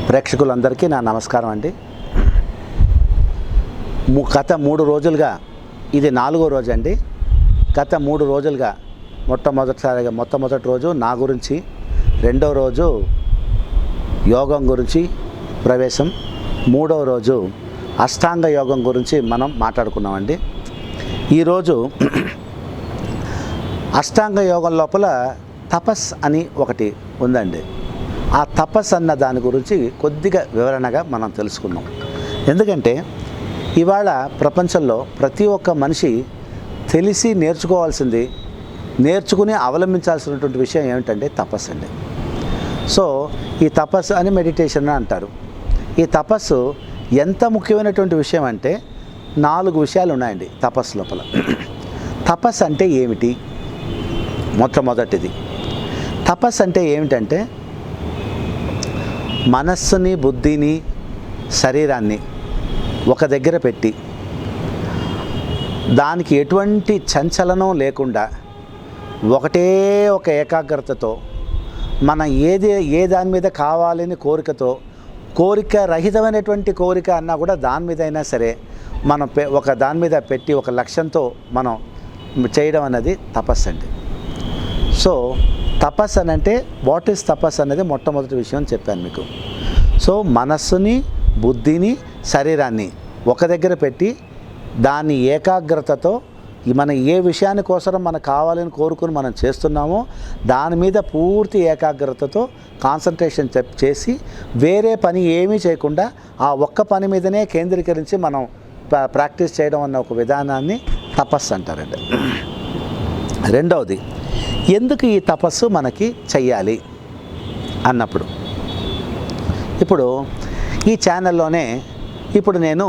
ప్రేక్షకులందరికీ నా నమస్కారం అండి. గత 3 రోజులుగా, ఇది 4వ రోజు అండి. గత 3 రోజులుగా మొట్టమొదటి రోజు నా గురించి, రెండవ రోజు యోగం గురించి ప్రవేశం, 3వ రోజు అష్టాంగ యోగం గురించి మనం మాట్లాడుకున్నామండి. ఈరోజు అష్టాంగ యోగం లోపల తపస్ అని ఒకటి ఉందండి. ఆ తపస్ అన్న దాని గురించి కొద్దిగా వివరణగా మనం తెలుసుకున్నాం. ఎందుకంటే ఇవాళ ప్రపంచంలో ప్రతి ఒక్క మనిషి తెలిసి నేర్చుకోవాల్సింది, నేర్చుకుని అవలంబించాల్సినటువంటి విషయం ఏమిటంటే తపస్సు అండి. సో ఈ తపస్సు అని మెడిటేషన్ అంటారు. ఈ తపస్సు ఎంత ముఖ్యమైనటువంటి విషయం అంటే 4 విషయాలు ఉన్నాయండి తపస్సు లోపల. తపస్సు అంటే ఏమిటి? మొట్టమొదటిది తపస్సు అంటే ఏమిటంటే మనస్సుని, బుద్ధిని, శరీరాన్ని ఒక దగ్గర పెట్టి దానికి ఎటువంటి చంచలనం లేకుండా ఒకటే ఒక ఏకాగ్రతతో మన ఏ దాని మీద కావాలని కోరికతో, కోరిక రహితమైనటువంటి కోరిక అన్నా కూడా దాని మీద అయినా సరే మనం ఒక దాని మీద పెట్టి ఒక లక్ష్యంతో మనం చేయడం అనేది తపస్సు అండి. సో తపస్సు అని అంటే వాట్ ఈస్ తపస్సు అనేది మొట్టమొదటి విషయం చెప్పాను మీకు. సో మనస్సుని, బుద్ధిని, శరీరాన్ని ఒక దగ్గర పెట్టి దాన్ని ఏకాగ్రతతో మన ఏ విషయాని కోసం మనకు కావాలని కోరుకుని మనం చేస్తున్నామో దాని మీద పూర్తి ఏకాగ్రతతో కాన్సన్ట్రేషన్ చేసి వేరే పని ఏమీ చేయకుండా ఆ ఒక్క పని మీదనే కేంద్రీకరించి మనం ప్రాక్టీస్ చేయడం అన్న ఒక విధానాన్ని తపస్సు అంటారండి. రెండవది, ఎందుకు ఈ తపస్సు మనకి చెయ్యాలి అన్నప్పుడు, ఇప్పుడు ఈ ఛానల్లోనే ఇప్పుడు నేను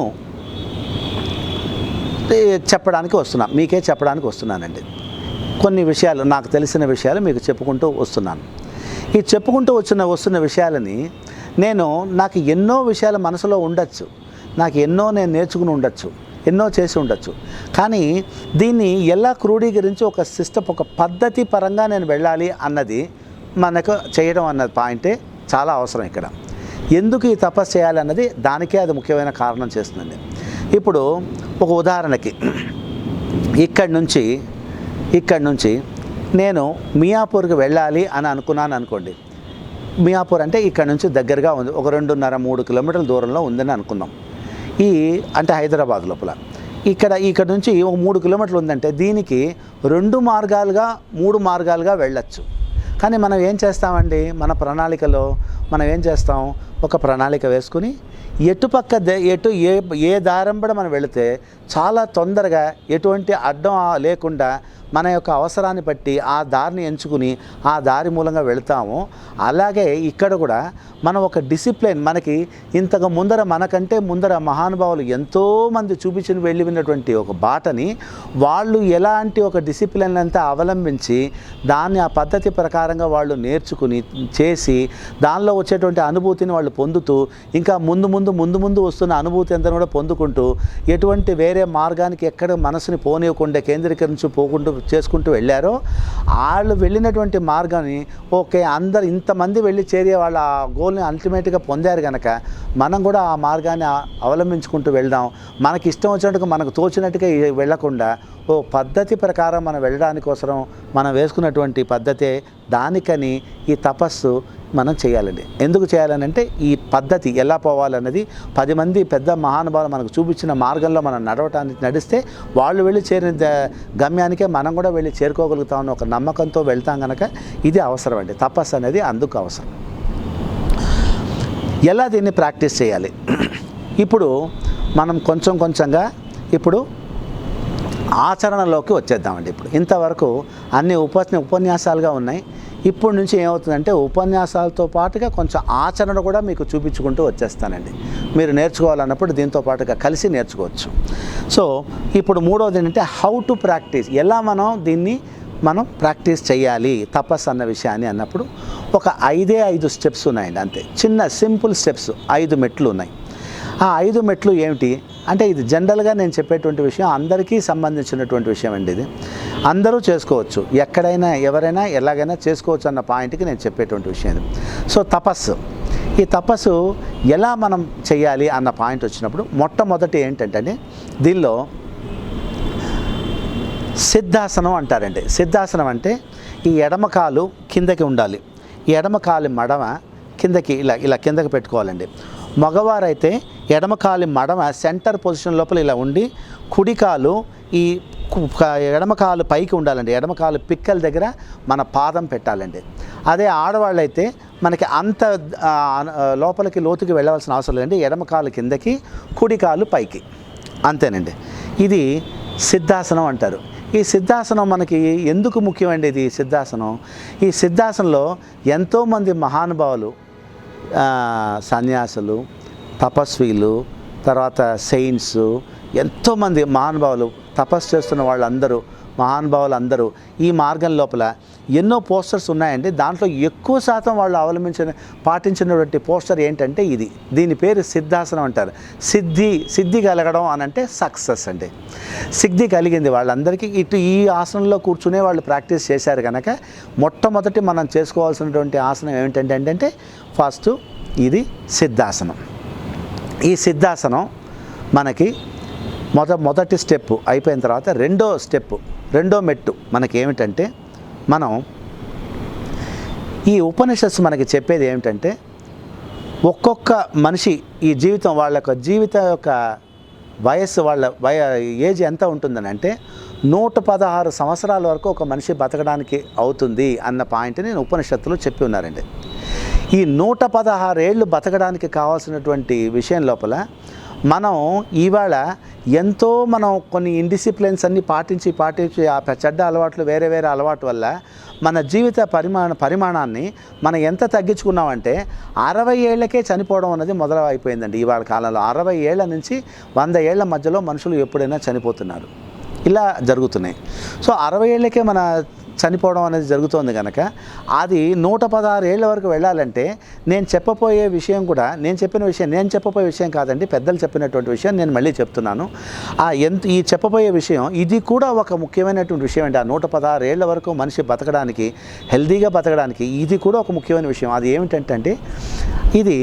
మీకే చెప్పడానికి వస్తున్నానండి. కొన్ని విషయాలు, నాకు తెలిసిన విషయాలు మీకు చెప్పుకుంటూ వస్తున్నాను. ఈ చెప్పుకుంటూ వస్తున్న విషయాలని నాకు ఎన్నో విషయాలు మనసులో ఉండొచ్చు, నేను నేర్చుకుని ఉండొచ్చు, ఎన్నో చేసి ఉండొచ్చు. కానీ దీన్ని ఎలా క్రోడీకరించి ఒక సిస్టమ్, ఒక పద్ధతి పరంగా నేను వెళ్ళాలి అన్నది మనకు చేయడం అన్న పాయింటే చాలా అవసరం ఇక్కడ. ఎందుకు ఈ తపస్సు చేయాలన్నది దానికే అది ముఖ్యమైన కారణం చేస్తుందండి. ఇప్పుడు ఒక ఉదాహరణకి ఇక్కడి నుంచి నేను మియాపూర్కి వెళ్ళాలి అని అనుకున్నాను అనుకోండి. మియాపూర్ అంటే ఇక్కడ నుంచి దగ్గరగా ఉంది, ఒక 2.5-3 కిలోమీటర్ల దూరంలో ఉందని అనుకుందాం. అంటే హైదరాబాద్ లోపల ఇక్కడ నుంచి ఒక 3 కిలోమీటర్లు ఉందంటే దీనికి 3 మార్గాలుగా వెళ్ళచ్చు. కానీ మనం ఏం చేస్తామండి, మన ప్రణాళికలో మనం ఏం చేస్తాం, ఒక ప్రణాళిక వేసుకుని ఏ దారంబడ మనం వెళితే చాలా తొందరగా ఎటువంటి అడ్డం లేకుండా మన యొక్క అవసరాన్ని బట్టి ఆ దారిని ఎంచుకుని ఆ దారి మూలంగా వెళతాము. అలాగే ఇక్కడ కూడా మనం ఒక డిసిప్లిన్, మనకి మనకంటే ముందర మహానుభావులు ఎంతోమంది చూపించి వెళ్ళినటువంటి ఒక బాటని వాళ్ళు ఎలాంటి ఒక డిసిప్లిన్ అంతా అవలంబించి దాన్ని ఆ పద్ధతి ప్రకారంగా వాళ్ళు నేర్చుకుని చేసి దానిలో వచ్చేటువంటి అనుభూతిని వాళ్ళు పొందుతూ ఇంకా ముందు వస్తున్న అనుభూతి అంతా కూడా పొందుకుంటూ ఎటువంటి వేరే మార్గానికి ఎక్కడ మనసుని పోనివ్వకుండా కేంద్రీకరించిపోకుండా చేసుకుంటూ వెళ్ళారో వాళ్ళు వెళ్ళినటువంటి మార్గాన్ని అందరు ఇంతమంది వెళ్ళి చేరే వాళ్ళ ఆ గోల్ని అల్టిమేట్గా పొందారు కనుక మనం కూడా ఆ మార్గాన్ని అవలంబించుకుంటూ వెళ్దాం. మనకి ఇష్టం వచ్చినట్టుగా, మనకు తోచినట్టుగా వెళ్ళకుండా పద్ధతి ప్రకారం మనం వెళ్ళడానికోసం మనం వేసుకున్నటువంటి పద్ధతే దానికని ఈ తపస్సు మనం చేయాలండి. ఎందుకు చేయాలనంటే ఈ పద్ధతి ఎలా పోవాలన్నది 10 మంది పెద్ద మహానుభావులు మనకు చూపించిన మార్గంలో మనం నడిస్తే వాళ్ళు వెళ్ళి చేరిన గమ్యానికే మనం కూడా వెళ్ళి చేరుకోగలుగుతామని ఒక నమ్మకంతో వెళ్తాం కనుక ఇది అవసరం అండి. తపస్సు అనేది అందుకు అవసరం. ఎలా దీన్ని ప్రాక్టీస్ చేయాలి? ఇప్పుడు మనం కొంచెంగా ఇప్పుడు ఆచరణలోకి వచ్చేద్దామండి. ఇప్పుడు ఇంతవరకు అన్ని ఉపన్యాసాలుగా ఉన్నాయి. ఇప్పుడు నుంచి ఏమవుతుందంటే ఉపన్యాసాలతో పాటుగా కొంచెం ఆచరణ కూడా మీకు చూపించుకుంటూ వచ్చేస్తానండి. మీరు నేర్చుకోవాలన్నప్పుడు దీంతో పాటుగా కలిసి నేర్చుకోవచ్చు. సో ఇప్పుడు 3వది ఏంటంటే హౌ టు ప్రాక్టీస్, ఎలా దీన్ని మనం ప్రాక్టీస్ చేయాలి తపస్సు అన్న విషయాన్ని అన్నప్పుడు ఒక 5 స్టెప్స్ ఉన్నాయండి. అంతే, చిన్న సింపుల్ స్టెప్స్, 5 మెట్లు ఉన్నాయి. ఆ 5 మెట్లు ఏమిటి అంటే ఇది జనరల్గా నేను చెప్పేటువంటి విషయం అందరికీ సంబంధించినటువంటి విషయం అండి. ఇది అందరూ చేసుకోవచ్చు, ఎక్కడైనా ఎవరైనా ఎలాగైనా చేసుకోవచ్చు అన్న పాయింట్కి నేను చెప్పేటువంటి విషయం ఇది. సో తపస్సు ఈ తపస్సు ఎలా మనం చేయాలి అన్న పాయింట్ వచ్చినప్పుడు మొట్టమొదటి ఏంటంటే దీనిలో సిద్ధాసనం అంటారండి. సిద్ధాసనం అంటే ఈ ఎడమకాలు కిందకి ఉండాలి, ఈ ఎడమకాలి మడమ కిందకి ఇలా కిందకి పెట్టుకోవాలండి. మగవారైతే ఎడమకాలి మడమ సెంటర్ పొజిషన్ లోపల ఇలా ఉండి కుడికాలు ఈ ఎడమకాలు పైకి ఉండాలండి. ఎడమకాలు పిక్కల దగ్గర మన పాదం పెట్టాలండి. అదే ఆడవాళ్ళైతే మనకి అంత లోపలికి లోతుకి వెళ్ళవలసిన అవసరం లేదండి. ఎడమకాలు కిందకి కుడికాలు పైకి, అంతేనండి. ఇది సిద్ధాసనం అంటారు. ఈ సిద్ధాసనం మనకి ఎందుకు ముఖ్యమండి? ఇది సిద్ధాసనం, ఈ సిద్ధాసనంలో ఎంతోమంది మహానుభావులు, సన్యాసులు, తపస్వీలు, తర్వాత సెయింట్స్, ఎంతోమంది మహానుభావులు తపస్సు చేస్తున్న వాళ్ళందరూ, మహానుభావులు అందరూ ఈ మార్గం లోపల ఎన్నో పోస్టర్స్ ఉన్నాయండి. దాంట్లో ఎక్కువ శాతం వాళ్ళు పాటించినటువంటి పోస్టర్ ఏంటంటే ఇది. దీని పేరు సిద్ధాసనం అంటారు. సిద్ధి కలగడం అని అంటే సక్సెస్ అండి. సిద్ధి కలిగింది వాళ్ళందరికీ. ఈ ఆసనంలో కూర్చునే వాళ్ళు ప్రాక్టీస్ చేశారు కనుక మొట్టమొదటి మనం చేసుకోవాల్సినటువంటి ఆసనం ఏమిటంటే ఫస్ట్ ఇది సిద్ధాసనం. ఈ సిద్ధాసనం మనకి మొదటి స్టెప్ అయిపోయిన తర్వాత రెండో మెట్టు మనకి ఏమిటంటే, మనం ఈ ఉపనిషత్తు మనకి చెప్పేది ఏమిటంటే, ఒక్కొక్క మనిషి ఈ జీవితం వాళ్ళ జీవితం యొక్క వయస్సు, ఏజ్ ఎంత ఉంటుందని అంటే 116 సంవత్సరాల వరకు ఒక మనిషి బతకడానికి అవుతుంది అన్న పాయింట్ని ఉపనిషత్తులో చెప్పి ఉన్నారండి. ఈ 116 ఏళ్ళు బతకడానికి కావాల్సినటువంటి విషయం లోపల మనం ఇవాళ మనం కొన్ని ఇండిసిప్లిన్స్ అన్నీ పాటించి ఆ చెడ్డ అలవాట్లు, వేరే అలవాటు వల్ల మన జీవిత పరిమాణాన్ని మనం ఎంత తగ్గించుకున్నామంటే 60 ఏళ్లకే చనిపోవడం అనేది మొదలైపోయిందండి. ఇవాళ కాలంలో 60 ఏళ్ల నుంచి 100 ఏళ్ల మధ్యలో మనుషులు ఎప్పుడైనా చనిపోతున్నారు. ఇలా జరుగుతున్నాయి. సో 60 ఏళ్ళకే మన చనిపోవడం అనేది జరుగుతోంది కనుక అది 116 ఏళ్ళ వరకు వెళ్ళాలంటే నేను చెప్పబోయే విషయం కాదండి, పెద్దలు చెప్పినటువంటి విషయం నేను మళ్ళీ చెప్తున్నాను. ఈ చెప్పబోయే విషయం ఇది కూడా ఒక ముఖ్యమైనటువంటి విషయం అండి. ఆ 116 ఏళ్ళ వరకు మనిషి బతకడానికి, హెల్తీగా బతకడానికి ఇది కూడా ఒక ముఖ్యమైన విషయం. అది ఏమిటంటే ఇది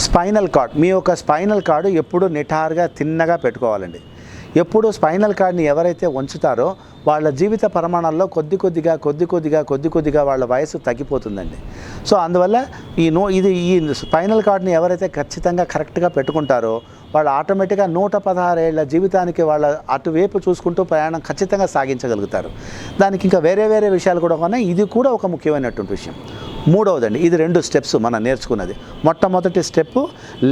స్పైనల్ కార్డ్. మీ యొక్క స్పైనల్ కార్డు ఎప్పుడూ నిటారుగా తిన్నగా పెట్టుకోవాలండి. ఎప్పుడు స్పైనల్ కార్డ్ని ఎవరైతే ఉంచుతారో వాళ్ళ జీవిత పరిమాణాల్లో కొద్ది కొద్దిగా వాళ్ళ వయసు తగ్గిపోతుందండి. సో అందువల్ల ఈ స్పైనల్ కార్డ్ని ఎవరైతే ఖచ్చితంగా కరెక్ట్గా పెట్టుకుంటారో వాళ్ళు ఆటోమేటిక్గా 116 ఏళ్ల జీవితానికి వాళ్ళ అటువైపు చూసుకుంటూ ప్రయాణం ఖచ్చితంగా సాగించగలుగుతారు. దానికి ఇంకా వేరే విషయాలు కూడా ఉన్నాయి. ఇది కూడా ఒక ముఖ్యమైనటువంటి విషయం. మూడవదండి, ఇది 2 స్టెప్స్ మనం నేర్చుకున్నది. మొట్టమొదటి step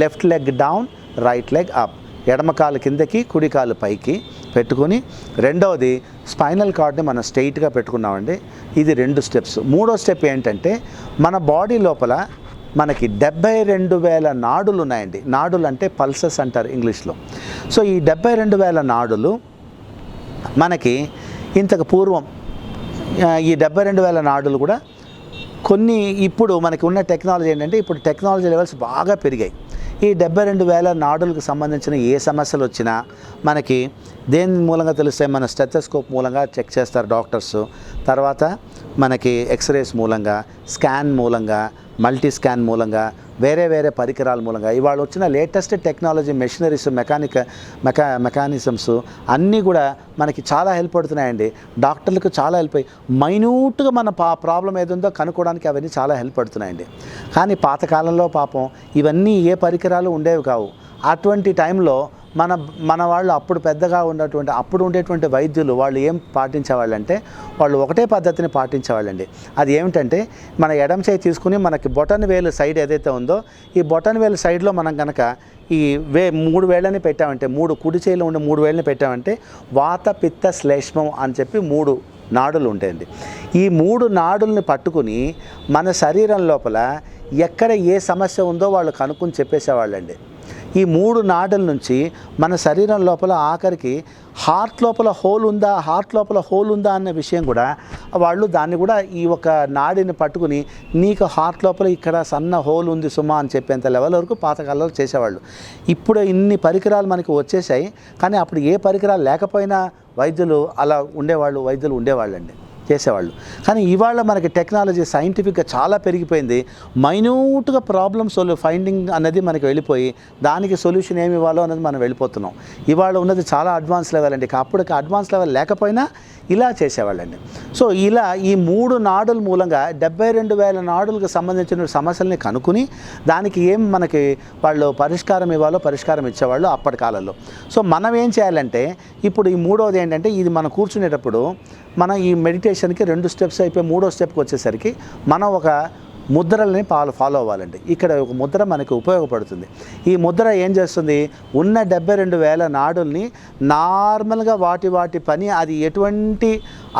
left leg down, right leg up, ఎడమకాలు కిందకి కుడికాలు పైకి పెట్టుకుని, రెండవది స్పైనల్ కార్డ్ని మనం స్ట్రైట్గా పెట్టుకున్నామండి. ఇది 2 స్టెప్స్. మూడో స్టెప్ ఏంటంటే మన బాడీ లోపల మనకి 72,000 నాడులు ఉన్నాయండి. నాడులు అంటే పల్సెస్ అంటారు ఇంగ్లీష్లో. సో ఈ 72,000 నాడులు మనకి ఇంతకు పూర్వం ఈ 72,000 నాడులు కూడా కొన్ని ఇప్పుడు మనకి ఉన్న టెక్నాలజీ ఏంటంటే ఇప్పుడు టెక్నాలజీ లెవెల్స్ బాగా పెరిగాయి. ఈ 72,000 నాడులకు సంబంధించిన ఏ సమస్యలు వచ్చినా మనకి దేని మూలంగా తెలుస్తాయి? మన స్టెథోస్కోప్ మూలంగా చెక్ చేస్తారు డాక్టర్స్. తర్వాత మనకి ఎక్స్రేస్ మూలంగా, స్కాన్ మూలంగా, మల్టీ స్కాన్ మూలంగా, వేరే పరికరాల మూలంగా ఇవాళ వచ్చిన లేటెస్ట్ టెక్నాలజీ, మెషినరీస్, మెకానిజమ్స్ అన్నీ కూడా మనకి చాలా హెల్ప్ పడుతున్నాయండి. డాక్టర్లకు చాలా హెల్ప్ అయ్యి మైన్యూట్గా మన ప్రాబ్లం ఏదుందో కనుక్కోవడానికి అవన్నీ చాలా హెల్ప్ పడుతున్నాయండి. కానీ పాతకాలంలో పాపం ఇవన్నీ ఏ పరికరాలు ఉండేవి కావు. అటువంటి టైంలో మన వాళ్ళు అప్పుడు ఉండేటువంటి వైద్యులు వాళ్ళు ఏం పాటించేవాళ్ళంటే వాళ్ళు ఒకటే పద్ధతిని పాటించేవాళ్ళండి. అది ఏమిటంటే మన ఎడమ చేయి తీసుకుని మనకి బొటన్ వేలు సైడ్ ఏదైతే ఉందో ఈ బొటన్ వేలు సైడ్లో మనం కనుక ఈ 3 వేళ్ళని పెట్టామంటే, కుడి చేయిలో ఉండే 3 వేళ్ళని పెట్టామంటే వాత పిత్త శ్లేష్మం అని చెప్పి 3 నాడులు ఉంటాయండి. ఈ 3 నాడుల్ని పట్టుకుని మన శరీరం లోపల ఎక్కడ ఏ సమస్య ఉందో వాళ్ళు కనుక్కొని చెప్పేసేవాళ్ళండి. ఈ 3 నాడుల నుంచి మన శరీరం లోపల ఆఖరికి హార్ట్ లోపల హోల్ ఉందా అన్న విషయం కూడా వాళ్ళు దాన్ని కూడా ఈ ఒక నాడిని పట్టుకుని నీకు హార్ట్ లోపల ఇక్కడ సన్న హోల్ ఉంది సుమా అని చెప్పేంత లెవెల్ వరకు పాతకాలంలో చేసేవాళ్ళు. ఇప్పుడు ఇన్ని పరికరాలు మనకి వచ్చేసాయి. కానీ అప్పుడు ఏ పరికరాలు లేకపోయినా వైద్యులు ఉండేవాళ్ళండి. చేసేవాళ్ళు. కానీ ఇవాళ మనకి టెక్నాలజీ సైంటిఫిక్గా చాలా పెరిగిపోయింది. మైన్యూట్గా ప్రాబ్లమ్ ఫైండింగ్ అనేది మనకి వెళ్ళిపోయి దానికి సొల్యూషన్ ఏమి ఇవ్వాలో అనేది మనం వెళ్ళిపోతున్నాం. ఇవాళ ఉన్నది చాలా అడ్వాన్స్ లెవెల్ అండి. అప్పటికి అడ్వాన్స్ లెవెల్ లేకపోయినా ఇలా చేసేవాళ్ళండి. సో ఇలా ఈ 3 నాడుల మూలంగా 72,000 నాడులకు సంబంధించిన సమస్యల్ని కనుక్కుని దానికి ఏం మనకి వాళ్ళు పరిష్కారం ఇవ్వాలో పరిష్కారం ఇచ్చేవాళ్ళు అప్పటి కాలంలో. సో మనం ఏం చేయాలంటే ఇప్పుడు ఈ మూడవది ఏంటంటే ఇది మనం కూర్చునేటప్పుడు మనం ఈ మెడిటేషన్కి 2 స్టెప్స్ అయిపోయి 3వ స్టెప్కి వచ్చేసరికి మనం ఒక ముద్రల్ని ఫాలో అవ్వాలండి. ఇక్కడ ఒక ముద్ర మనకి ఉపయోగపడుతుంది. ఈ ముద్ర ఏం చేస్తుంది, ఉన్న 72,000 నాడుల్ని నార్మల్గా వాటి పని అది ఎటువంటి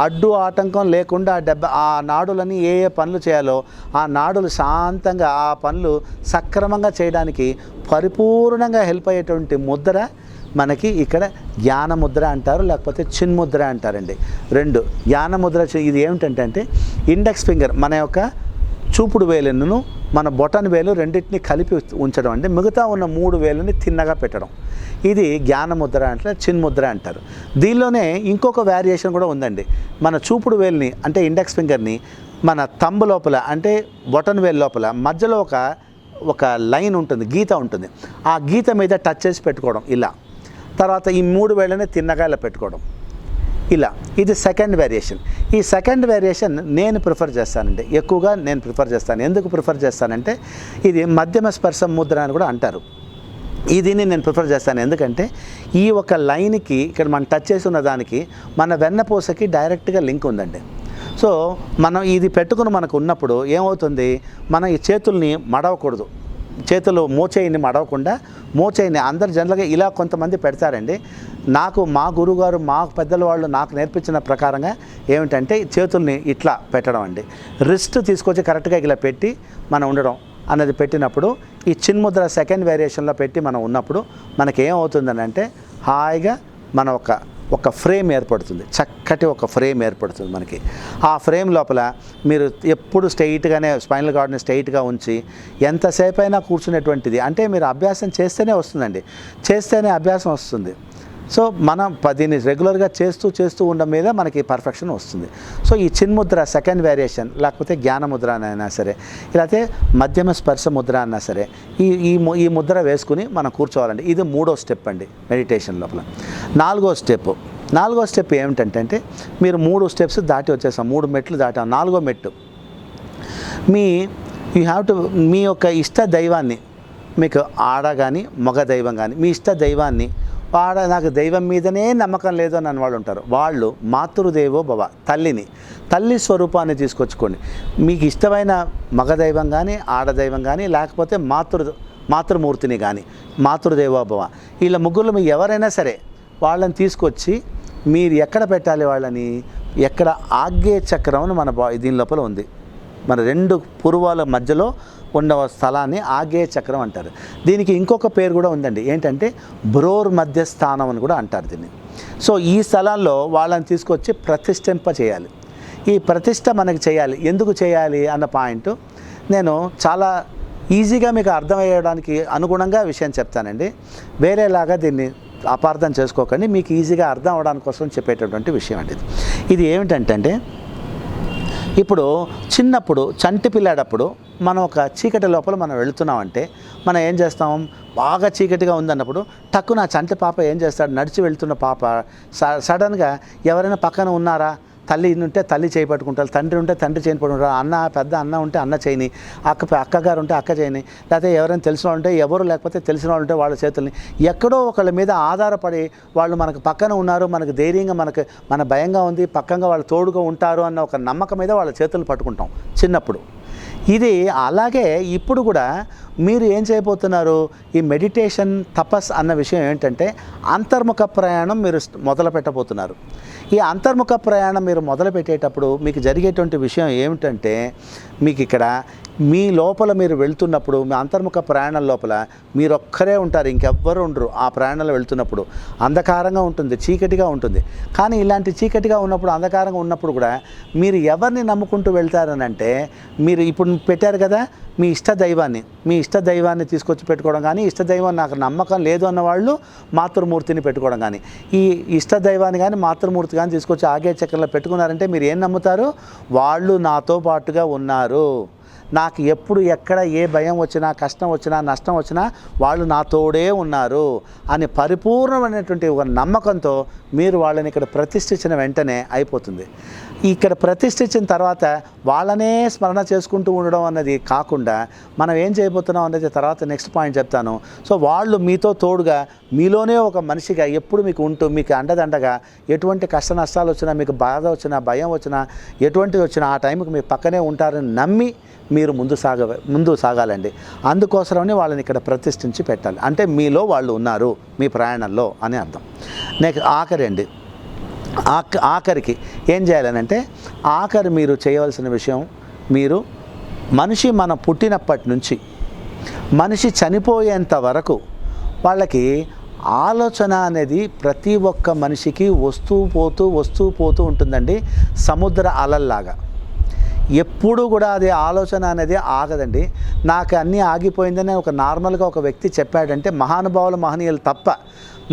అడ్డు ఆటంకం లేకుండా ఆ నాడులని ఏ పనులు చేయాలో ఆ నాడులు శాంతంగా ఆ పనులు సక్రమంగా చేయడానికి పరిపూర్ణంగా హెల్ప్ అయ్యేటువంటి ముద్ర మనకి ఇక్కడ జ్ఞాన ముద్ర అంటారు, లేకపోతే చిన్ముద్ర అంటారండి. 2 జ్ఞాన ముద్ర. ఇది ఏమిటంటే ఇండెక్స్ ఫింగర్ మన యొక్క చూపుడు వేలును మన బొటన్ వేలు రెండింటిని కలిపి ఉంచడం అంటే మిగతా ఉన్న 3 వేలుని తిన్నగా పెట్టడం. ఇది జ్ఞానముద్ర అంటే చిన్ముద్ర అంటారు. దీనిలోనే ఇంకొక వేరియేషన్ కూడా ఉందండి. మన చూపుడు వేలుని అంటే ఇండెక్స్ ఫింగర్ని మన తంబు లోపల అంటే బొటన్ వేలు లోపల మధ్యలో ఒక లైన్ ఉంటుంది, గీత ఉంటుంది. ఆ గీత మీద టచ్ చేసి పెట్టుకోవడం ఇలా. తర్వాత ఈ 3 వేలని తిన్నగా ఇలా పెట్టుకోవడం ఇలా. ఇది సెకండ్ వేరియేషన్. ఈ సెకండ్ వేరియేషన్ నేను ప్రిఫర్ చేస్తానండి, ఎక్కువగా నేను ప్రిఫర్ చేస్తాను. ఎందుకు ప్రిఫర్ చేస్తానంటే ఇది మధ్యమ స్పర్శ ముద్ర అని కూడా అంటారు. దీన్ని నేను ప్రిఫర్ చేస్తాను ఎందుకంటే ఈ ఒక లైన్కి ఇక్కడ మనం టచ్ చేసి ఉన్న దానికి మన వెన్నపూసకి డైరెక్ట్గా లింక్ ఉందండి. సో మనం ఇది పెట్టుకుని మనకు ఉన్నప్పుడు ఏమవుతుంది, మనం ఈ చేతుల్ని మడవకూడదు. చేతులు మోచేయిని మడవకుండా మోచేయిని అందరు జనరల్గా ఇలా కొంతమంది పెడతారండి. మా గురువుగారు మా పెద్దల వాళ్ళు నాకు నేర్పించిన ప్రకారంగా ఏమిటంటే చేతుల్ని ఇట్లా పెట్టడం అండి. రిస్ట్ తీసుకొచ్చి కరెక్ట్గా ఇలా పెట్టి మనం ఉండడం అన్నది పెట్టినప్పుడు ఈ చిన్ముద్ర సెకండ్ వేరియేషన్లో పెట్టి మనం ఉన్నప్పుడు మనకి ఏమవుతుందని అంటే హాయిగా మన ఒక ఫ్రేమ్ ఏర్పడుతుంది, చక్కటి ఒక ఫ్రేమ్ ఏర్పడుతుంది మనకి. ఆ ఫ్రేమ్ లోపల మీరు ఎప్పుడు స్ట్రైట్గానే స్పైనల్ కార్డ్ని స్ట్రైట్గా ఉంచి ఎంతసేపు అయినా కూర్చునేటువంటిది. అంటే మీరు అభ్యాసం చేస్తేనే వస్తుందండి, చేస్తేనే అభ్యాసం వస్తుంది. సో మనం దీన్ని రెగ్యులర్గా చేస్తూ ఉండడం మీద మనకి పర్ఫెక్షన్ వస్తుంది. సో ఈ చిన్ముద్ర సెకండ్ వేరియేషన్ లేకపోతే జ్ఞానముద్ర అయినా సరే లేకపోతే మధ్యమ స్పర్శ ముద్ర అన్నా సరే ఈ ముద్ర వేసుకుని మనం కూర్చోవాలండి. ఇది 3వ స్టెప్ అండి మెడిటేషన్ లోపల. 4వ స్టెప్ ఏమిటంటే మీరు 3 స్టెప్స్ దాటి వచ్చేసాం, 3 మెట్లు దాటాం. 4వ మెట్టు యూ హ్యావ్ టు మీ యొక్క ఇష్ట దైవాన్ని, మీకు ఆడ కానీ మగ దైవం కానీ మీ ఇష్ట దైవాన్ని నాకు దైవం మీదనే నమ్మకం లేదు అని అన్నవాళ్ళు ఉంటారు. వాళ్ళు మాతృదేవో భవ, తల్లి స్వరూపాన్ని తీసుకొచ్చుకోండి. మీకు ఇష్టమైన మగదైవం కానీ ఆడదైవం కానీ లేకపోతే మాతృమూర్తిని కానీ మాతృదేవో భవ వీళ్ళ ముగ్గురు మీకు ఎవరైనా సరే వాళ్ళని తీసుకొచ్చి మీరు ఎక్కడ పెట్టాలి వాళ్ళని, ఎక్కడ ఆగ్నేయ చక్రం అని మన దీని లోపల ఉంది. మన 2 పురువాల మధ్యలో ఉన్న స్థలాన్ని ఆగ్నేయ చక్రం అంటారు. దీనికి ఇంకొక పేరు కూడా ఉందండి, ఏంటంటే బ్రోర్ మధ్యస్థానం అని కూడా అంటారు దీన్ని. సో ఈ స్థలాల్లో వాళ్ళని తీసుకొచ్చి ప్రతిష్ఠింప చేయాలి. ఈ ప్రతిష్ఠ మనకి చేయాలి. ఎందుకు చేయాలి అన్న పాయింట్ నేను చాలా ఈజీగా మీకు అర్థమయ్యడానికి అనుగుణంగా విషయం చెప్తానండి. వేరేలాగా దీన్ని అపార్థం చేసుకోకండి, మీకు ఈజీగా అర్థం అవడానికి కోసం చెప్పేటటువంటి విషయం అండి. ఇది ఏమిటంటే ఇప్పుడు చిన్నప్పుడు చంటి పిల్లాడప్పుడు మనం ఒక చీకటి లోపల మనం వెళుతున్నామంటే మనం ఏం చేస్తాం, బాగా చీకటిగా ఉందన్నప్పుడు టక్కున చంటి పాప ఏం చేస్తాడు, నడిచి వెళ్తున్న పాప సడన్గా ఎవరైనా పక్కన ఉన్నారా, తల్లి ఉంటే తల్లి చేయి పట్టుకుంటారు, తండ్రి ఉంటే తండ్రి చేయి పట్టుకుంటారు, పెద్ద అన్న ఉంటే అన్న చేయని, అక్కగారు ఉంటే అక్క చేయని, లేకపోతే ఎవరైనా తెలిసిన వాళ్ళు ఉంటే ఎవరు, లేకపోతే తెలిసిన వాళ్ళు ఉంటే వాళ్ళ చేతుల్ని ఎక్కడో ఒకళ్ళ మీద ఆధారపడి వాళ్ళు మనకు పక్కన ఉన్నారు, మనకు ధైర్యంగా మన భయంగా ఉంది, పక్కంగా వాళ్ళు తోడుగా ఉంటారు అన్న ఒక నమ్మకం మీద వాళ్ళ చేతులు పట్టుకుంటాం చిన్నప్పుడు. ఇది అలాగే ఇప్పుడు కూడా మీరు ఏం చేయబోతున్నారు, ఈ మెడిటేషన్ తపస్ అన్న విషయం ఏంటంటే అంతర్ముఖ ప్రయాణం మీరు మొదలు పెట్టబోతున్నారు. ఈ అంతర్ముఖ ప్రయాణం మీరు మొదలు పెట్టేటప్పుడు మీకు జరిగేటువంటి విషయం ఏమిటంటే మీకు ఇక్కడ మీ లోపల మీరు వెళ్తున్నప్పుడు మీ అంతర్ముఖ ప్రయాణం లోపల మీరొక్కరే ఉంటారు, ఇంకెవ్వరు ఉండరు. ఆ ప్రయాణంలో వెళ్తున్నప్పుడు అంధకారంగా ఉంటుంది, చీకటిగా ఉంటుంది. కానీ ఇలాంటి చీకటిగా ఉన్నప్పుడు, అంధకారంగా ఉన్నప్పుడు కూడా మీరు ఎవరిని నమ్ముకుంటూ వెళ్తారని అంటే, మీరు ఇప్పుడు పెట్టారు కదా మీ ఇష్ట దైవాన్ని తీసుకొచ్చి పెట్టుకోవడం కానీ, ఇష్ట దైవం నాకు నమ్మకం లేదు అన్న వాళ్ళు మాతృమూర్తిని పెట్టుకోవడం కానీ, ఈ ఇష్ట దైవాన్ని కానీ మాతృమూర్తి కానీ తీసుకొచ్చి ఆగే చక్రంలో పెట్టుకున్నారంటే మీరు ఏం నమ్ముతారు? వాళ్ళు నాతో పాటుగా ఉన్నారు, నాకు ఎప్పుడు ఎక్కడ ఏ భయం వచ్చినా, కష్టం వచ్చినా, నష్టం వచ్చినా వాళ్ళు నా తోడే ఉన్నారు అని పరిపూర్ణమైనటువంటి ఒక నమ్మకంతో మీరు వాళ్ళని ఇక్కడ ప్రతిష్ఠించిన వెంటనే అయిపోతుంది. ఇక్కడ ప్రతిష్ఠించిన తర్వాత వాళ్ళనే స్మరణ చేసుకుంటూ ఉండడం అన్నది కాకుండా మనం ఏం చేయబోతున్నాం అనేది తర్వాత నెక్స్ట్ పాయింట్ చెప్తాను. సో వాళ్ళు మీతో తోడుగా, మీలోనే ఒక మనిషిగా ఎప్పుడు మీకు ఉంటూ, మీకు అండదండగా, ఎటువంటి కష్ట నష్టాలు వచ్చినా, మీకు బాధ వచ్చినా, భయం వచ్చినా, ఎటువంటిది వచ్చినా ఆ టైంకి మీ పక్కనే ఉంటారని నమ్మి మీరు ముందు సాగాలండి. అందుకోసమని వాళ్ళని ఇక్కడ ప్రతిష్ఠించి పెట్టాలి. అంటే మీలో వాళ్ళు ఉన్నారు మీ ప్రయాణంలో అని అర్థం. నెక్స్ట్ ఆఖరికి ఏం చేయాలనంటే, ఆఖరి మీరు చేయవలసిన విషయం, మీరు మనిషి మన పుట్టినప్పటి నుంచి మనిషి చనిపోయేంత వరకు వాళ్ళకి ఆలోచన అనేది ప్రతి ఒక్క మనిషికి వస్తూ పోతూ ఉంటుందండి, సముద్ర అలల్లాగా. ఎప్పుడు కూడా అది ఆలోచన అనేది ఆగదండి. నాకు అన్నీ ఆగిపోయిందని ఒక నార్మల్గా ఒక వ్యక్తి చెప్పాడంటే, మహనీయులు తప్ప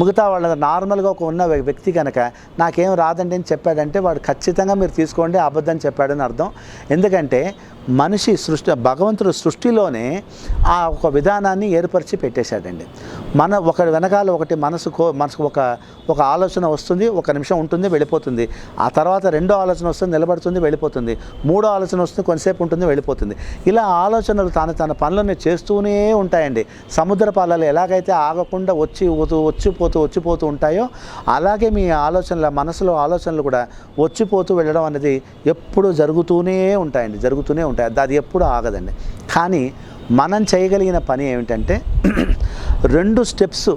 మిగతా వాళ్ళ నార్మల్గా ఒక ఉన్న వ్యక్తి కనుక నాకేం రాదండి అని చెప్పాడంటే వాడు ఖచ్చితంగా మీరు తీసుకోండి అబద్ధం చెప్పాడని అర్థం. ఎందుకంటే మనిషి భగవంతుడు సృష్టిలోనే ఆ ఒక విధానాన్ని ఏర్పరిచి పెట్టేశాడండి. ఒకటి వెనకాల ఒకటి మనసుకు ఒక ఆలోచన వస్తుంది, ఒక నిమిషం ఉంటుంది, వెళ్ళిపోతుంది. ఆ తర్వాత రెండో ఆలోచన వస్తుంది, నిలబడుతుంది, వెళ్ళిపోతుంది. మూడో ఆలోచన వస్తుంది, కొంతసేపు ఉంటుంది, వెళ్ళిపోతుంది. ఇలా ఆలోచనలు తన పనులను చేస్తూనే ఉంటాయండి. సముద్ర పాలలు ఎలాగైతే ఆగకుండా వచ్చిపోతూ ఉంటాయో అలాగే మీ మనసులో ఆలోచనలు కూడా వచ్చిపోతూ వెళ్ళడం అనేది ఎప్పుడు జరుగుతూనే ఉంటాయండి, అది ఎప్పుడు ఆగదండి. కానీ మనం చేయగలిగిన పని ఏమిటంటే 2 స్టెప్స్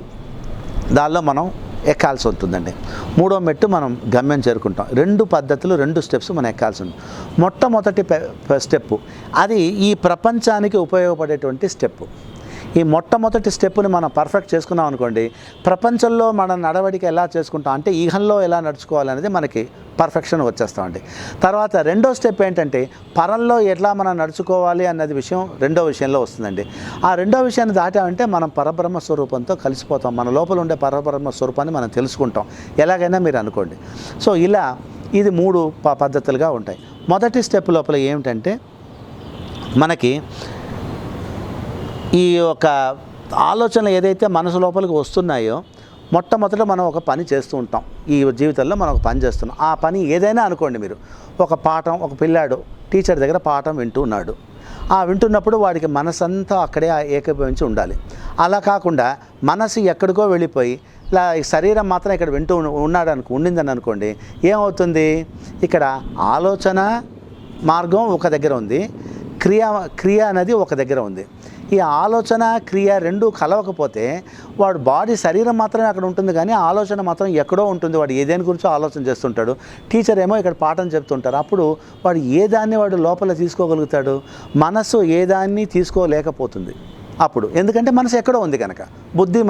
దానిలో మనం ఎక్కాల్సి ఉంటుందండి. 3వ మెట్టు మనం గమ్యం చేరుకుంటాం. 2 పద్ధతులు, 2 స్టెప్స్ మనం ఎక్కాల్సి ఉంటుంది. మొట్టమొదటి స్టెప్పు అది ఈ ప్రపంచానికి ఉపయోగపడేటువంటి స్టెప్పు. ఈ మొట్టమొదటి స్టెప్పుని మనం పర్ఫెక్ట్ చేసుకున్నాం అనుకోండి, ప్రపంచంలో మన నడవడిక ఎలా చేసుకుంటాం అంటే ఈహంలో ఎలా నడుచుకోవాలనేది మనకి పర్ఫెక్షన్ వచ్చేస్తామండి. తర్వాత 2వ స్టెప్ ఏంటంటే పరంలో ఎట్లా మనం నడుచుకోవాలి అన్నది విషయం 2వ విషయంలో వస్తుందండి. ఆ 2వ విషయాన్ని దాటామంటే మనం పరబ్రహ్మ స్వరూపంతో కలిసిపోతాం, మన లోపల ఉండే పరబ్రహ్మ స్వరూపాన్ని మనం తెలుసుకుంటాం ఎలాగైనా మీరు అనుకోండి. సో ఇలా ఇది 3 పద్ధతులుగా ఉంటాయి. మొదటి స్టెప్ లోపల ఏమిటంటే మనకి ఈ యొక్క ఆలోచనలు ఏదైతే మనసు లోపలికి వస్తున్నాయో మొట్టమొదట మనం ఒక పని చేస్తూ ఉంటాం. ఈ జీవితంలో మనం ఒక పని చేస్తున్నాం. ఆ పని ఏదైనా అనుకోండి, మీరు ఒక పిల్లాడు టీచర్ దగ్గర పాఠం వింటున్నాడు. వింటున్నప్పుడు వాడికి మనసంతా అక్కడే ఏకీభవించి ఉండాలి. అలా కాకుండా మనసు ఎక్కడికో వెళ్ళిపోయి ఇలా శరీరం మాత్రం ఇక్కడ ఉండిందని అనుకోండి, ఏమవుతుంది? ఇక్కడ ఆలోచన మార్గం ఒక దగ్గర ఉంది, క్రియ అనేది ఒక దగ్గర ఉంది. ఈ ఆలోచన క్రియ 2 కలవకపోతే వాడు శరీరం మాత్రమే అక్కడ ఉంటుంది, కానీ ఆలోచన మాత్రం ఎక్కడో ఉంటుంది. వాడు ఏదేని గురించో ఆలోచన చేస్తుంటాడు, టీచర్ ఏమో ఇక్కడ పాఠం చెప్తుంటారు. అప్పుడు వాడు ఏదాన్ని వాడు లోపల తీసుకోగలుగుతాడు? మనసు ఏదాన్ని తీసుకోలేకపోతుంది అప్పుడు. ఎందుకంటే మనసు ఎక్కడో ఉంది కనుక,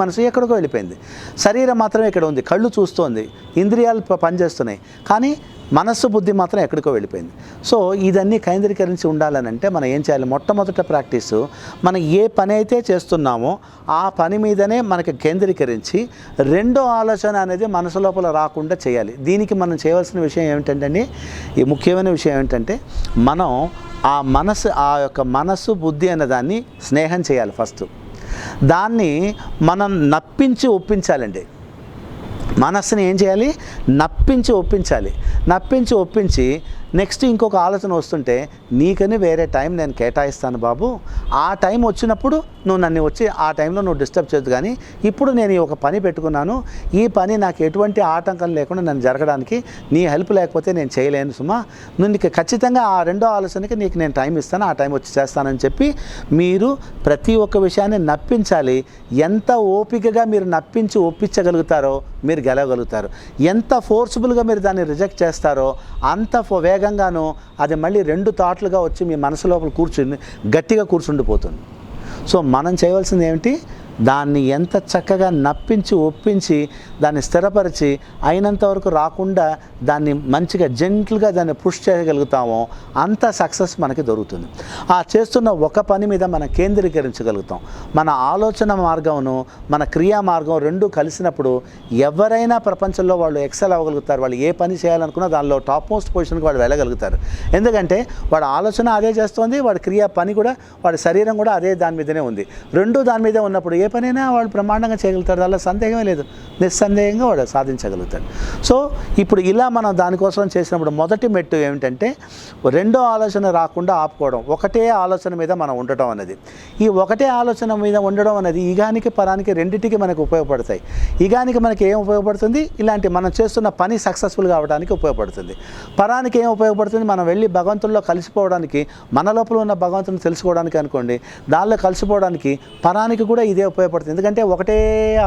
మనసు ఎక్కడికో వెళ్ళిపోయింది. శరీరం మాత్రమే ఇక్కడ ఉంది, కళ్ళు చూస్తోంది, ఇంద్రియాలు పనిచేస్తున్నాయి, కానీ మనస్సు బుద్ధి మాత్రం ఎక్కడికో వెళ్ళిపోయింది. సో ఇదన్నీ కేంద్రీకరించి ఉండాలనంటే మనం ఏం చేయాలి? మొట్టమొదట ప్రాక్టీసు మనం ఏ పని అయితే చేస్తున్నామో ఆ పని మీదనే మనకి కేంద్రీకరించి 2వ ఆలోచన అనేది మనసు లోపల రాకుండా చేయాలి. దీనికి మనం చేయవలసిన విషయం ఏమిటంటే, ఈ ముఖ్యమైన విషయం ఏమిటంటే మనం ఆ యొక్క మనస్సు బుద్ధి అనే దాన్ని స్నేహం చేయాలి. ఫస్ట్ దాన్ని మనం నప్పించి ఒప్పించాలండి. మనస్సుని ఏం చేయాలి? నప్పించి ఒప్పించి నెక్స్ట్ ఇంకొక ఆలోచన వస్తుంటే, నీకని వేరే టైం నేను కేటాయిస్తాను బాబు, ఆ టైం వచ్చినప్పుడు నువ్వు నన్ను వచ్చి ఆ టైంలో నువ్వు డిస్టర్బ్ చేయొద్దు, కానీ ఇప్పుడు నేను ఒక పని పెట్టుకున్నాను, ఈ పని నాకు ఎటువంటి ఆటంకం లేకుండా నన్ను జరగడానికి నీ హెల్ప్ లేకపోతే నేను చేయలేను సుమా, నీకు ఖచ్చితంగా ఆ 2వ ఆలోచనకి నీకు నేను టైం ఇస్తాను, ఆ టైం వచ్చి చేస్తానని చెప్పి మీరు ప్రతి ఒక్క విషయాన్ని నప్పించాలి. ఎంత ఓపికగా మీరు నప్పించి ఒప్పించగలుగుతారో మీరు గెలవగలుగుతారు. ఎంత ఫోర్స్ఫుల్గా మీరు దాన్ని రిజెక్ట్ చేస్తారో అంత వేగంగాను అది మళ్ళీ 2 థాట్లుగా వచ్చి మీ మనసు లోపల కూర్చుని గట్టిగా కూర్చుండిపోతుంది. సో మనం చేయవలసింది ఏమిటి, దాన్ని ఎంత చక్కగా నప్పించి ఒప్పించి దాన్ని స్థిరపరిచి అయినంత వరకు రాకుండా దాన్ని మంచిగా జెంట్లుగా దాన్ని పుష్ చేయగలుగుతామో అంత సక్సెస్ మనకి దొరుకుతుంది. ఆ చేస్తున్న ఒక పని మీద మనం కేంద్రీకరించగలుగుతాం. మన ఆలోచన మార్గంను మన క్రియా మార్గం రెండూ కలిసినప్పుడు ఎవరైనా ప్రపంచంలో వాళ్ళు ఎక్సెల్ అవ్వగలుగుతారు. వాళ్ళు ఏ పని చేయాలనుకున్నా దానిలో టాప్ మోస్ట్ పొజిషన్కి వాళ్ళు వెళ్ళగలుగుతారు. ఎందుకంటే వాడి ఆలోచన అదే చేస్తుంది, వాడి క్రియా పని కూడా, వాడి శరీరం కూడా అదే దాని మీదనే ఉంది. రెండూ దాని మీదే ఉన్నప్పుడు ఏ పనైనా వాడు బ్రహ్మాండంగా చేయగలుగుతాడు. దానిలో సందేహమే లేదు, నిస్సందేహంగా వాడు సాధించగలుగుతాడు. సో ఇప్పుడు ఇలా మనం దానికోసం చేసినప్పుడు మొదటి మెట్టు ఏమిటంటే రెండో ఆలోచన రాకుండా ఆపుకోవడం, ఒకటే ఆలోచన మీద మనం ఉండటం అనేది. ఈ ఒకటే ఆలోచన మీద ఉండడం అనేది ఇగానికి పరానికి రెండింటికి మనకు ఉపయోగపడతాయి. ఇగానికి మనకి ఏం ఉపయోగపడుతుంది, ఇలాంటి మనం చేస్తున్న పని సక్సెస్ఫుల్గా అవ్వడానికి ఉపయోగపడుతుంది. పరానికి ఏం ఉపయోగపడుతుంది, మనం వెళ్ళి భగవంతుల్లో కలిసిపోవడానికి, మన లోపల ఉన్న భగవంతుని తెలుసుకోవడానికి అనుకోండి, దానిలో కలిసిపోవడానికి పరానికి కూడా ఇదే ఉపయోగపడుతుంది. ఎందుకంటే ఒకటే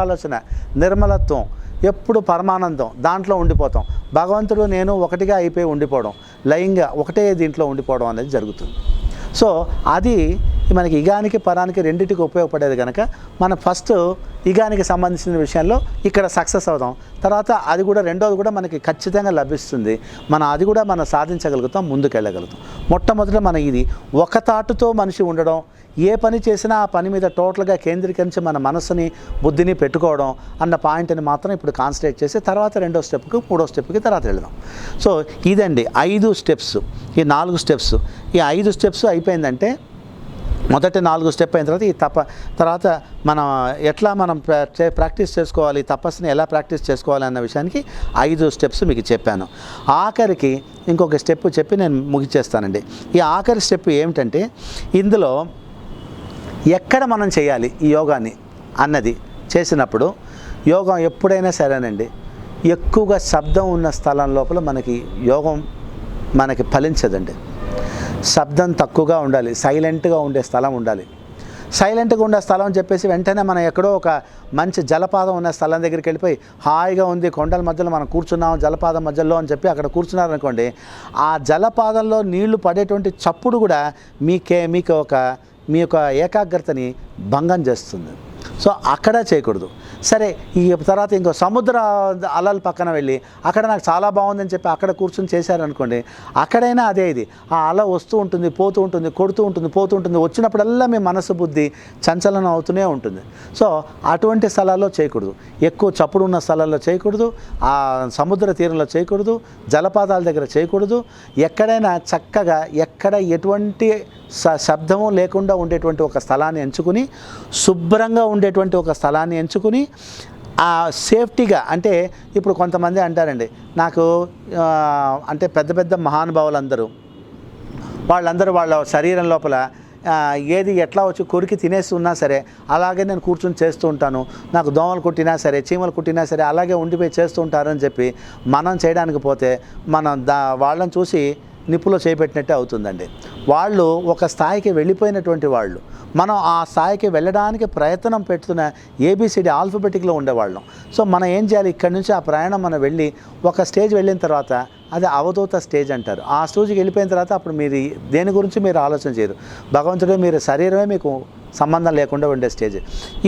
ఆలోచన, నిర్మలత్వం, ఎప్పుడు పరమానందం, దాంట్లో ఉండిపోతాం. భగవంతుడు నేను ఒకటిగా అయిపోయి ఉండిపోవడం, లయంగా ఒకటే దీంట్లో ఉండిపోవడం అనేది జరుగుతుంది. సో అది మనకి ఇగానికి పరానికి రెండింటికి ఉపయోగపడేది కనుక మనం ఫస్ట్ ఇగానికి సంబంధించిన విషయంలో ఇక్కడ సక్సెస్ అవుతాం. తర్వాత అది కూడా రెండోది కూడా మనకి ఖచ్చితంగా లభిస్తుంది. అది కూడా మనం సాధించగలుగుతాం, ముందుకెళ్ళగలుగుతాం. మొట్టమొదట మన ఇది ఒక తాటుతో మనిషి ఉండడం, ఏ పని చేసినా ఆ పని మీద టోటల్గా కేంద్రీకరించి మన మనసుని బుద్ధిని పెట్టుకోవడం అన్న పాయింట్ని మాత్రం ఇప్పుడు కాన్సన్ట్రేట్ చేసి తర్వాత 2వ స్టెప్కి 3వ స్టెప్కి తర్వాత వెళదాం. సో ఇదండి 5 స్టెప్స్, ఈ 4 స్టెప్స్. ఈ 5 స్టెప్స్ అయిపోయిందంటే మొదటి 4 స్టెప్ అయిన తర్వాత తర్వాత మనం ఎట్లా మనం ప్రాక్టీస్ చేసుకోవాలి, తపస్సుని ఎలా ప్రాక్టీస్ చేసుకోవాలి అన్న విషయానికి 5 స్టెప్స్ మీకు చెప్పాను. ఆఖరికి ఇంకొక స్టెప్ చెప్పి నేను ముగిచేస్తానండి. ఈ ఆఖరి స్టెప్ ఏమిటంటే ఇందులో ఎక్కడ మనం చేయాలి ఈ యోగాన్ని అన్నది చేసినప్పుడు, యోగం ఎప్పుడైనా సరేనండి ఎక్కువగా శబ్దం ఉన్న స్థలం లోపల మనకి యోగం మనకి ఫలించదండి. శబ్దం తక్కువగా ఉండాలి, సైలెంట్గా ఉండే స్థలం ఉండాలి. సైలెంట్గా ఉండే స్థలం అని చెప్పేసి వెంటనే మనం ఎక్కడో ఒక మంచి జలపాతం ఉన్న స్థలం దగ్గరికి వెళ్ళిపోయి హాయిగా ఉంది, కొండల మధ్యలో మనం కూర్చున్నాం జలపాతం మధ్యలో అని చెప్పి అక్కడ కూర్చున్నారనుకోండి, ఆ జలపాతంలో నీళ్లు పడేటువంటి చప్పుడు కూడా మీ యొక్క ఏకాగ్రతని భంగం చేస్తుంది. సో అక్కడ చేయకూడదు. సరే, ఈ తర్వాత ఇంకో సముద్ర అలల పక్కన వెళ్ళి అక్కడ నాకు చాలా బాగుందని చెప్పి అక్కడ కూర్చొని చేశారనుకోండి, అక్కడైనా అదే ఇది, ఆ అల వస్తూ ఉంటుంది, పోతూ ఉంటుంది, కొడుతూ ఉంటుంది, పోతూ ఉంటుంది, వచ్చినప్పుడల్లా మీ మనసు బుద్ధి సంచలనం అవుతూనే ఉంటుంది. సో అటువంటి స్థలాల్లో చేయకూడదు, ఎక్కువ చప్పుడు ఉన్న స్థలాల్లో చేయకూడదు, ఆ సముద్ర తీరంలో చేయకూడదు, జలపాతాల దగ్గర చేయకూడదు. ఎక్కడైనా చక్కగా ఎక్కడ ఎటువంటి శబ్దము లేకుండా ఉండేటువంటి ఒక స్థలాన్ని ఎంచుకుని, శుభ్రంగా ఉండేటువంటి ఒక స్థలాన్ని ఎంచుకుని, ఆ సేఫ్టీగా, అంటే ఇప్పుడు కొంతమంది అంటారండి నాకు అంటే పెద్ద పెద్ద మహానుభావులందరూ వాళ్ళందరూ వాళ్ళ శరీరం లోపల ఏది ఎట్లా వచ్చి కొరికి తినేసి ఉన్నా సరే అలాగే నేను కూర్చొని చేస్తూ ఉంటాను, నాకు దోమలు కుట్టినా సరే చీమలు కుట్టినా సరే అలాగే ఉండిపోయి చేస్తూ ఉంటారని చెప్పి మనం చేయడానికి పోతే మనం వాళ్ళని చూసి నిప్పులో చేపెట్టినట్టే అవుతుందండి. వాళ్ళు ఒక స్థాయికి వెళ్ళిపోయినటువంటి వాళ్ళు, మనం ఆ స్థాయికి వెళ్ళడానికి ప్రయత్నం పెడుతున్న ABCD ఆల్ఫబెటిక్లో ఉండేవాళ్ళం. సో మనం ఏం చేయాలి, ఇక్కడి నుంచి ఆ ప్రయాణం మనం వెళ్ళి ఒక స్టేజ్ వెళ్ళిన తర్వాత అది అవధూత స్టేజ్ అంటారు. ఆ స్టేజ్కి వెళ్ళిపోయిన తర్వాత అప్పుడు మీరు దేని గురించి మీరు ఆలోచన చేయరు, భగవంతుడే, మీరు శరీరమే మీకు సంబంధం లేకుండా ఉండే స్టేజ్.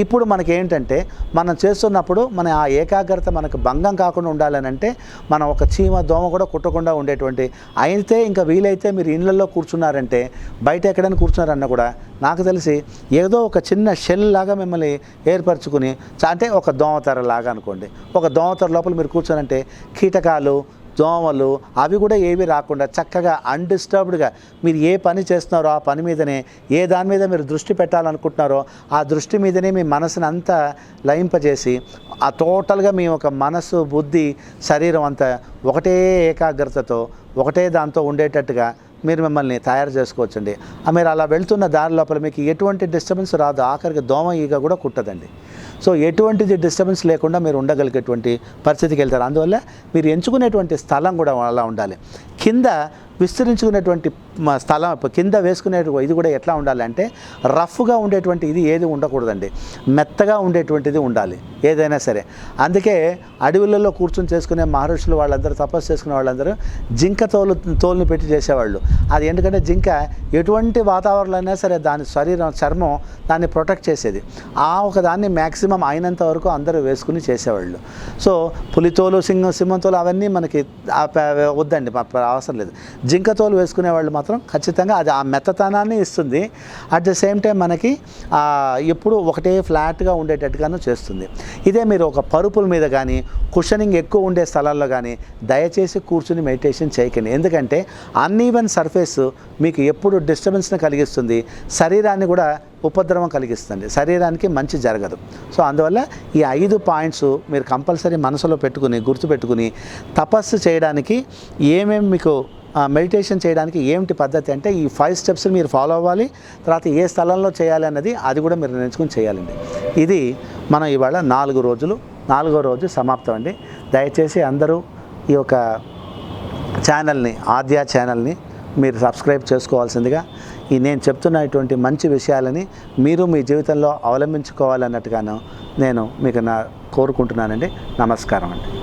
ఇప్పుడు మనకి ఏంటంటే మనం చేస్తున్నప్పుడు మన ఆ ఏకాగ్రత మనకు భంగం కాకుండా ఉండాలని అంటే మనం ఒక చీమ దోమ కూడా కుట్టకుండా ఉండేటువంటి, అయితే ఇంకా వీలైతే మీరు ఇళ్ళల్లో కూర్చున్నారంటే, బయట ఎక్కడైనా కూర్చున్నారన్నా కూడా నాకు తెలిసి ఏదో ఒక చిన్న షెల్ లాగా మిమ్మల్ని ఏర్పరచుకుని, అంటే ఒక దోమతెర లాగా అనుకోండి, ఒక దోమతెర లోపల మీరు కూర్చోనంటే కీటకాలు దోమలు అవి కూడా ఏవి రాకుండా చక్కగా అన్డిస్టర్బ్డ్గా మీరు ఏ పని చేస్తున్నారో ఆ పని మీదనే, ఏ దాని మీద మీరు దృష్టి పెట్టాలనుకుంటున్నారో ఆ దృష్టి మీదనే మీ మనసుని అంతా లయింపజేసి ఆ టోటల్గా మీ ఒక మనసు బుద్ధి శరీరం అంతా ఒకటే ఏకాగ్రతతో ఒకటే దాంతో ఉండేటట్టుగా మీరు మిమ్మల్ని తయారు చేసుకోవచ్చండి. మీరు అలా వెళ్తున్న దారి లోపల మీకు ఎటువంటి డిస్టర్బెన్స్ రాదు, ఆఖరికి దోమ ఈగ కూడా కుట్టదండి. సో ఎటువంటిది డిస్టర్బెన్స్ లేకుండా మీరు ఉండగలిగేటువంటి పరిస్థితికి వెళ్తారు. అందువల్ల మీరు ఎంచుకునేటువంటి స్థలం కూడా అలా ఉండాలి. కింద విస్తరించుకునేటువంటి స్థలం కింద వేసుకునే ఇది కూడా ఎట్లా ఉండాలంటే రఫ్గా ఉండేటువంటి ఇది ఏది ఉండకూడదండి, మెత్తగా ఉండేటువంటిది ఉండాలి ఏదైనా సరే. అందుకే అడవులలో కూర్చొని చేసుకునే మహర్షులు వాళ్ళందరూ తపస్సు చేసుకునే వాళ్ళందరూ జింక తోలుని పెట్టి చేసేవాళ్ళు. అది ఎందుకంటే జింక ఎటువంటి వాతావరణంలో అయినా సరే దాని చర్మం దాన్ని ప్రొటెక్ట్ చేసేది. ఆ ఒక దాన్ని మ్యాక్సిమం అయినంత వరకు అందరూ వేసుకుని చేసేవాళ్ళు. సో పులితోలు సింహం తోలు అవన్నీ మనకి వద్దండి, అవసరం లేదు. జింక తోలు వేసుకునే వాళ్ళు మాత్రం ఖచ్చితంగా అది ఆ మెత్తతనాన్ని ఇస్తుంది. అట్ ద సేమ్ టైం మనకి ఎప్పుడు ఒకటే ఫ్లాట్గా ఉండేటట్టుగాను చేస్తుంది. ఇదే మీరు ఒక పరుపుల మీద కానీ కుషనింగ్ ఎక్కువ ఉండే స్థలాల్లో కానీ దయచేసి కూర్చుని మెడిటేషన్ చేయకండి. ఎందుకంటే అన్ఈవెన్ సర్ఫేస్ మీకు ఎప్పుడు డిస్టర్బెన్స్ని కలిగిస్తుంది, శరీరాన్ని కూడా ఉపద్రవం కలిగిస్తుంది, శరీరానికి మంచి జరగదు. సో అందువల్ల ఈ 5 పాయింట్స్ మీరు కంపల్సరీ మనసులో పెట్టుకుని గుర్తుపెట్టుకుని తపస్సు చేయడానికి ఏమేమి మీకు మెడిటేషన్ చేయడానికి ఏమిటి పద్ధతి అంటే ఈ 5 స్టెప్స్ మీరు ఫాలో అవ్వాలి. తర్వాత ఏ స్థలంలో చేయాలి అన్నది అది కూడా మీరు నేర్చుకుని చేయాలండి. ఇది మనం ఇవాళ 4వ రోజు సమాప్తం అండి. దయచేసి అందరూ ఈ యొక్క ఛానల్ని ఆద్య ఛానల్ని మీరు సబ్స్క్రైబ్ చేసుకోవాల్సిందిగా, ఈ నేను చెప్తున్నటువంటి మంచి విషయాలని మీరు మీ జీవితంలో అవలంబించుకోవాలన్నట్టుగాను నేను మీకు కోరుకుంటున్నానండి. నమస్కారం అండి.